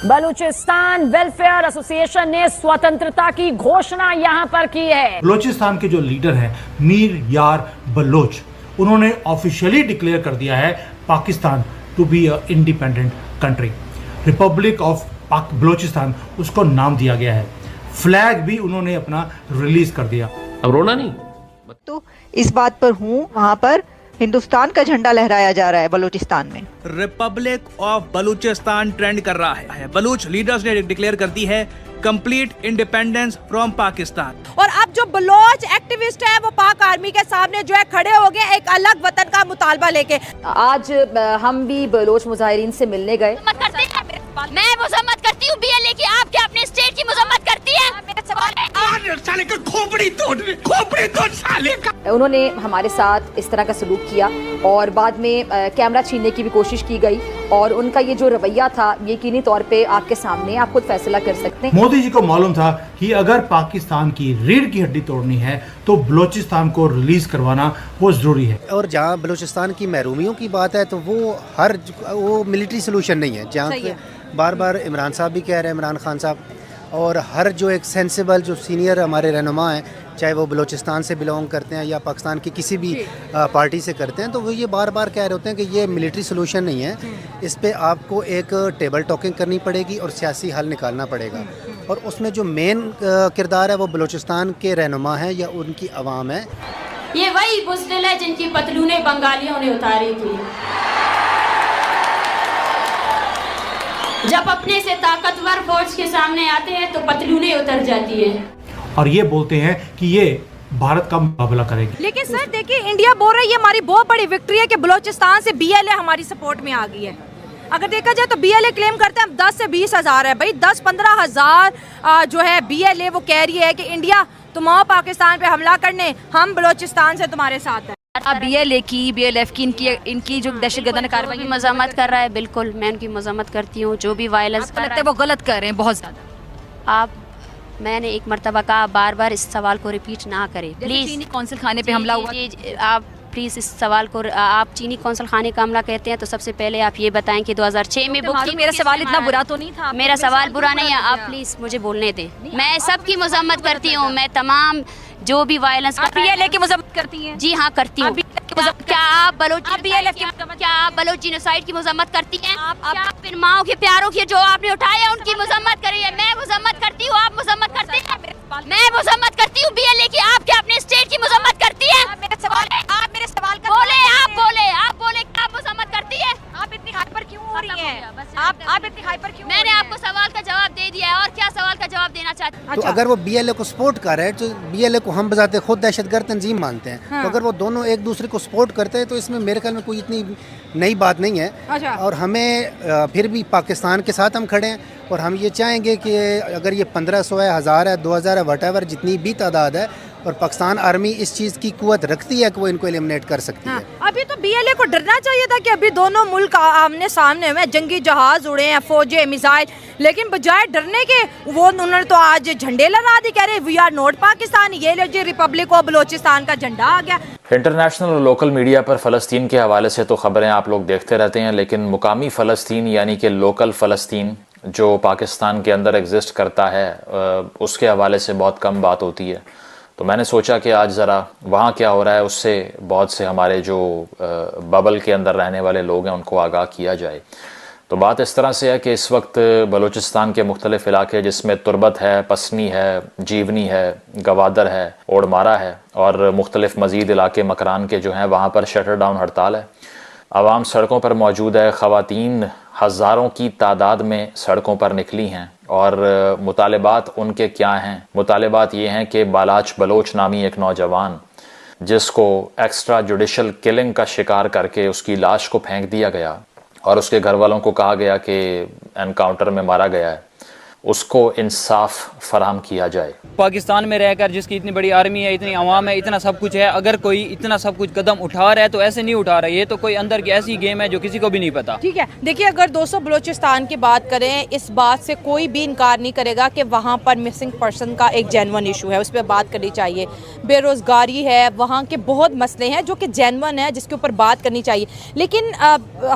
Balochistan welfare association ने स्वतंत्रता की घोषणा यहां पर की है। बलूचिस्तान के जो लीडर हैं मीर यार बलोच, उन्होंने ऑफिशियली डिक्लेयर कर दिया है Pakistan to be a independent country. Republic of Balochistan उसको नाम दिया गया है। फ्लैग भी उन्होंने अपना रिलीज कर दिया। अब रोना नहीं। तो इस बात पर हूँ, वहाँ पर हिंदुस्तान का झंडा लहराया जा रहा है बलूचिस्तान में। रिपब्लिक ऑफ बलूचिस्तान ट्रेंड कर रहा है। बलूच लीडर्स ने डिक्लेयर कर दी है कंप्लीट इंडिपेंडेंस फ्रॉम पाकिस्तान। और अब जो बलोच एक्टिविस्ट है वो पाक आर्मी के सामने जो है खड़े हो गए एक अलग वतन का मुतालबा लेके। आज हम भी बलोच मुजाहिरीन से मिलने गए। मैं मजम्मत करती हूँ बीएलए की, आप क्या अपने स्टेट की मजम्मत करती है? साले का खोपड़ी तोड़ साले का। उन्होंने हमारे साथ इस तरह का सलूक किया और बाद में कैमरा छीनने की भी कोशिश की गई और उनका ये जो रवैया था यकीनी तौर पे आपके सामने, आप खुद फैसला कर सकते हैं। मोदी जी को मालूम था कि अगर पाकिस्तान की रीढ़ की हड्डी तोड़नी है तो बलूचिस्तान को रिलीज करवाना वो जरूरी है। और जहाँ बलूचिस्तान की महरूमियों की बात है तो वो मिलिट्री सोल्यूशन नहीं है, जहाँ बार बार इमरान साहब भी कह रहे हैं, इमरान खान साहब, और हर जो एक सेंसिबल जो सीनियर हमारे रहनुमा हैं, चाहे वो बलूचिस्तान से बिलोंग करते हैं या पाकिस्तान की किसी भी पार्टी से करते हैं, तो वो ये बार बार कह रहे होते हैं कि ये मिलिट्री सोल्यूशन नहीं है, इस पे आपको एक टेबल टॉकिंग करनी पड़ेगी और सियासी हल निकालना पड़ेगा। और उसमें जो मेन किरदार है वो बलूचिस्तान के रहनुमा है या उनकी आवाम है। ये वही बुज़दिल है जिनकी पतलूने बंगालियों ने उतारी थी। जब अपने से ताकतवर फोर्स के सामने आते हैं तो पतलूने उतर जाती है और ये बोलते हैं कि ये भारत का मुकाबला करेगी। लेकिन सर देखिए, इंडिया बोल रहा है ये हमारी बहुत बड़ी विक्ट्री है कि बलूचिस्तान से बीएलए हमारी सपोर्ट में आ गई है। अगर देखा जाए तो बीएलए क्लेम करते हैं 10 से 20 हज़ार है भाई, 10-15 हज़ार जो है बीएलए वो कह रही है कि इंडिया तुम आओ पाकिस्तान पे हमला करने, हम बलूचिस्तान से तुम्हारे साथ है। बीएलए की, बीएलएफ की इनकी जो दहशतगर्दाना कार्रवाई मजम्मत कर रहा है, बिल्कुल मैं उनकी मजम्मत करती हूँ। जो भी वायलेंस लगता है वो गलत कर रहे हैं बहुत ज़्यादा। मैंने एक मर्तबा कहा, बार बार इस सवाल को रिपीट ना करें प्लीज। चीनी कौंसिल खाने पे हमला हुआ, आप प्लीज़ इस सवाल को, आप चीनी कौंसिल खाने का हमला कहते हैं तो सबसे पहले आप ये बताएं कि 2006 में बुक। मेरा सवाल इतना बुरा तो नहीं था। मेरा सवाल बुरा नहीं है, आप प्लीज़ मुझे बोलने दें। मैं सबकी मजम्मत करती हूँ, मैं तमाम जो भी वायलेंस बीएलए की मजम्मत करती हैं? जी हाँ करती हूँ। क्या आप बलोच जीनोसाइड की मजम्मत करती हैं? आप इन माओ के प्यारों के जो आपने उठाए हैं उनकी मजम्मत करिए। मैं मजम्मत करती हूँ, आप मजम्मत करते हैं? मैं मजम्मत करती हूँ बीएलए की, आप क्या अपने स्टेट की मजम्मत करती हैं? आप मेरे सवाल का बोले, आप बोले क्या आप मजम्मत करती है? आप इतनी हाइपर क्यों हो रही हैं? आप इतनी हाइपर क्यों? मैंने आपको सवाल का जवाब दे दिया है और क्या सवाल का जवाब देना चाहती हैं? तो अगर वो बीएलए को सपोर्ट कर रहे हैं तो बीएलए को हम बजाते खुद दहशतगर्द तंजीम मानते हैं। तो अगर वो दोनों एक दूसरे को सपोर्ट करते हैं तो इसमें मेरे ख्याल में कोई इतनी नई बात नहीं है। और हमें फिर भी पाकिस्तान के साथ हम खड़े हैं और हम ये चाहेंगे कि अगर ये 1500 है, 1000 है, 2000 है, वटेवर जितनी भी तादाद है, और पाकिस्तान आर्मी इस चीज़ की कुव्वत रखती है कि वो इनको एलिमिनेट कर सकती है। अभी तो बीएलए को डरना चाहिए था कि अभी दोनों मुल्क आमने सामने हुए, जंगी जहाज उड़े हैं, फौजें, मिसाइल, लेकिन बजाय डरने के वो उन्होंने तो आज झंडे लगा दी, कह रहे वी आर नॉट पाकिस्तान, ये लो जी रिपब्लिक ऑफ बलूचिस्तान का झंडा आ गया। इंटरनेशनल और लोकल मीडिया पर फ़लस्तीन के हवाले से तो ख़बरें आप लोग देखते रहते हैं, लेकिन मुकामी फ़लस्तीन यानी कि लोकल फ़लस्तीन जो पाकिस्तान के अंदर एग्जिस्ट करता है उसके हवाले से बहुत कम बात होती है। तो मैंने सोचा कि आज ज़रा वहाँ क्या हो रहा है उससे बहुत से हमारे जो बबल के अंदर रहने वाले लोग हैं उनको आगाह किया जाए। तो बात इस तरह से है कि इस वक्त बलूचिस्तान के मुख्तलिफ़ इलाके जिसमें तुरबत है, पसनी है, जीवनी है, गवादर है, ओडमारा है और मुख्तलिफ़ मज़ीद इलाके मकरान के जो हैं वहाँ पर शटर डाउन हड़ताल है। आवाम सड़कों पर मौजूद है, ख़वातीन हज़ारों की तादाद में सड़कों पर निकली हैं और मुतालिबात उनके क्या हैं? मुतालिबात ये हैं कि बालाच बलोच नामी एक नौजवान जिसको एक्स्ट्रा जुडिशल किलिंग का शिकार करके उसकी लाश को फेंक दिया गया और उसके घर वालों को कहा गया कि एनकाउंटर में मारा गया है, उसको इंसाफ फराहम किया जाए। पाकिस्तान में रहकर जिसकी इतनी बड़ी आर्मी है, इतनी आवाम है, इतना सब कुछ है, अगर कोई इतना सब कुछ कदम उठा रहा है तो ऐसे नहीं उठा रहा है। ये तो कोई अंदर की ऐसी गेम है जो किसी को भी नहीं पता। ठीक है, देखिए अगर दोस्तों बलूचिस्तान की बात करें, इस बात से कोई भी इनकार नहीं करेगा कि वहाँ पर मिसिंग पर्सन का एक जेन्युइन इशू है, उस पर बात करनी चाहिए। बेरोज़गारी है, वहाँ के बहुत मसले हैं जो कि जेन्युइन है, जिसके ऊपर बात करनी चाहिए। लेकिन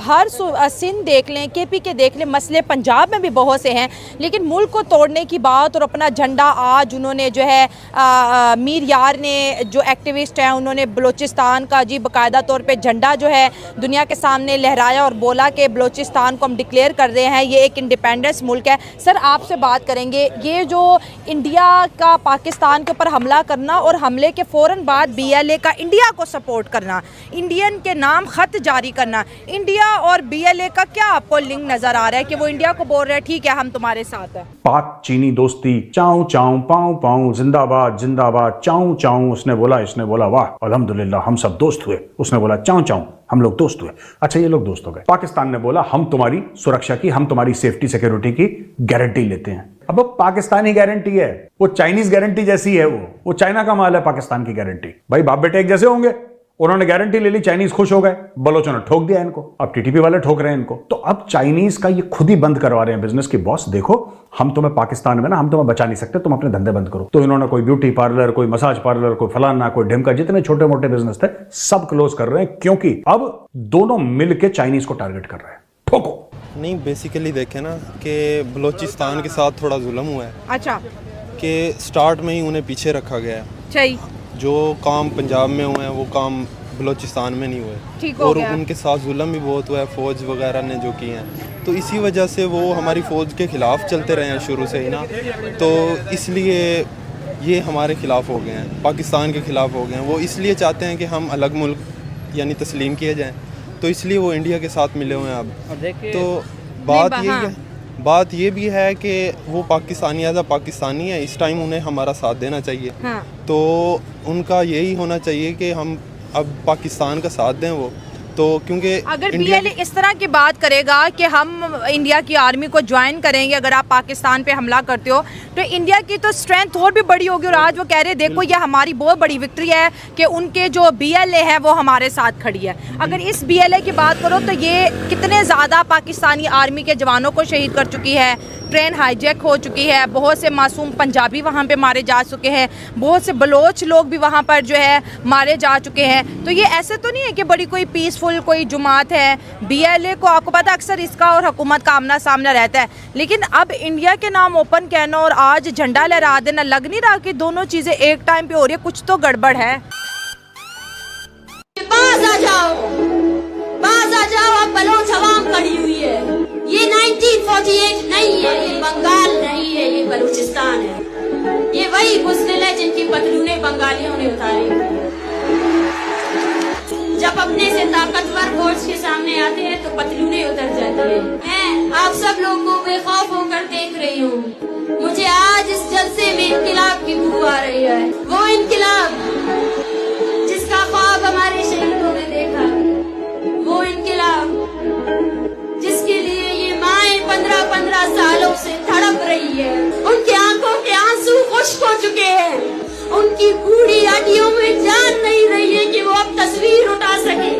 हर सिंध देख लें, KP के देख लें, मसले पंजाब में भी बहुत से हैं, लेकिन मुल्क को तोड़ने की बात और अपना झंडा आज उन्होंने जो है मीर यार ने जो एक्टिविस्ट हैं उन्होंने बलूचिस्तान का जी बाकायदा तौर पे झंडा जो है दुनिया के सामने लहराया और बोला कि बलूचिस्तान को हम डिक्लेयर कर रहे हैं, ये एक इंडिपेंडेंस मुल्क है। सर आपसे बात करेंगे, ये जो इंडिया का पाकिस्तान के ऊपर हमला करना और हमले के फ़ौरन बाद BLA का इंडिया को सपोर्ट करना, इंडियन के नाम ख़त जारी करना, इंडिया और BLA का क्या आपको लिंक नज़र आ रहा है कि वो इंडिया को बोल रहे हैं ठीक है हम तुम्हारे साथ हैं? पाक चीनी दोस्ती, चाऊ चाऊ पाऊ पाऊ, जिंदाबाद जिंदाबाद, चाऊ चाऊ, उसने बोला इसने बोला वाह अल्हम्दुलिल्लाह हम सब दोस्त हुए, उसने बोला चाऊ चाऊ हम लोग दोस्त हुए। अच्छा ये लोग दोस्त हो गए। पाकिस्तान ने बोला हम तुम्हारी सुरक्षा की, हम तुम्हारी सेफ्टी सिक्योरिटी की गारंटी लेते हैं। अब वो पाकिस्तानी गारंटी है, वो चाइनीज गारंटी जैसी है, वो चाइना का माल है पाकिस्तान की गारंटी। भाई बाप बेटे एक जैसे होंगे, उन्होंने गारंटी ले ली, चाइनीज खुश हो गए, बलोचों ने ठोक दिया इनको, अब TTP वाले ठोक रहे हैं इनको। तो अब चाइनीज का ये खुद ही बंद करवा रहे हैं बिजनेस की, बॉस देखो हम तुम्हें पाकिस्तान में ना हम तुम्हें बचा नहीं सकते, तुम अपने धंधे बंद करो। तो इन्होंने कोई ब्यूटी पार्लर, कोई मसाज पार्लर, कोई फलाना, कोई ढिमका, जितने छोटे मोटे बिजनेस थे सब क्लोज कर रहे हैं, क्योंकि अब दोनों मिल के चाइनीज को टारगेट कर रहे हैं। ठोको नहीं, बेसिकली देखें ना कि बलूचिस्तान के साथ थोड़ा जुल्म हुआ है। अच्छा, कि स्टार्ट में ही उन्हें पीछे रखा गया है। सही, जो काम पंजाब में हुए हैं वो काम बलूचिस्तान में नहीं हुए, ठीक हो और गया। उनके साथ जुल्म भी बहुत हुआ है, फ़ौज वगैरह ने जो किए हैं, तो इसी वजह से वो हमारी फ़ौज के ख़िलाफ़ चलते रहे हैं शुरू से ही ना, तो इसलिए ये हमारे ख़िलाफ़ हो गए हैं, पाकिस्तान के ख़िलाफ़ हो गए हैं। वो इसलिए चाहते हैं कि हम अलग मुल्क यानी तस्लीम किए जाएँ, तो इसलिए वो इंडिया के साथ मिले हुए हैं अब। तो बात यही है, बात ये भी है कि वो पाकिस्तानी एज़ अ पाकिस्तानी है, इस टाइम उन्हें हमारा साथ देना चाहिए। हाँ। तो उनका यही होना चाहिए कि हम अब पाकिस्तान का साथ दें वो, तो क्योंकि अगर BLA इस तरह की बात करेगा कि हम इंडिया की आर्मी को ज्वाइन करेंगे अगर आप पाकिस्तान पे हमला करते हो, तो इंडिया की तो स्ट्रेंथ और भी बड़ी होगी। और आज वो कह रहे देखो ये हमारी बहुत बड़ी विक्ट्री है कि उनके जो BLA है वो हमारे साथ खड़ी है। अगर इस BLA की बात करो तो ये कितने ज़्यादा पाकिस्तानी आर्मी के जवानों को शहीद कर चुकी है, ट्रेन हाईजैक हो चुकी है, बहुत से मासूम पंजाबी वहाँ पे मारे जा चुके हैं, बहुत से बलोच लोग भी वहाँ पर जो है मारे जा चुके हैं। तो ये ऐसे तो नहीं है कि बड़ी कोई पीसफुल कोई जुमात है। BLA को आपको पता अक्सर इसका और हुकूमत का आमना सामना रहता है, लेकिन अब इंडिया के नाम ओपन कहना और आज झंडा लहरा देना, लग नहीं रहा कि दोनों चीज़ें एक टाइम पे हो रही है, कुछ तो गड़बड़ है। बाज आ जाओ, अब बलोच अवाम खड़ी हुई है। ये 1948 नहीं है, ये बंगाल नहीं है, ये बलूचिस्तान है। ये वही बुज़दिल है जिनकी पतलूने बंगालियों ने उतारी। जब अपने से ताकतवर फोर्स के सामने आते हैं तो पतलूने उतर जाती है। मैं आप सब लोगों को बेखौफ होकर देख रही हूँ। मुझे आज इस जलसे में इनकिलाब की बू आ रही है, वो इनकिलाब जिसका ख्वाब हमारे शहीदों ने देखा, वो इनकिलाब जिसके लिए ये माएं 15-15 सालों से तड़प रही है। उनकी आंखों के आंसू खुश्क हो चुके हैं, उनकी बूढ़ी हड्डियों में जान नहीं रही है कि वो अब तस्वीर उठा सके।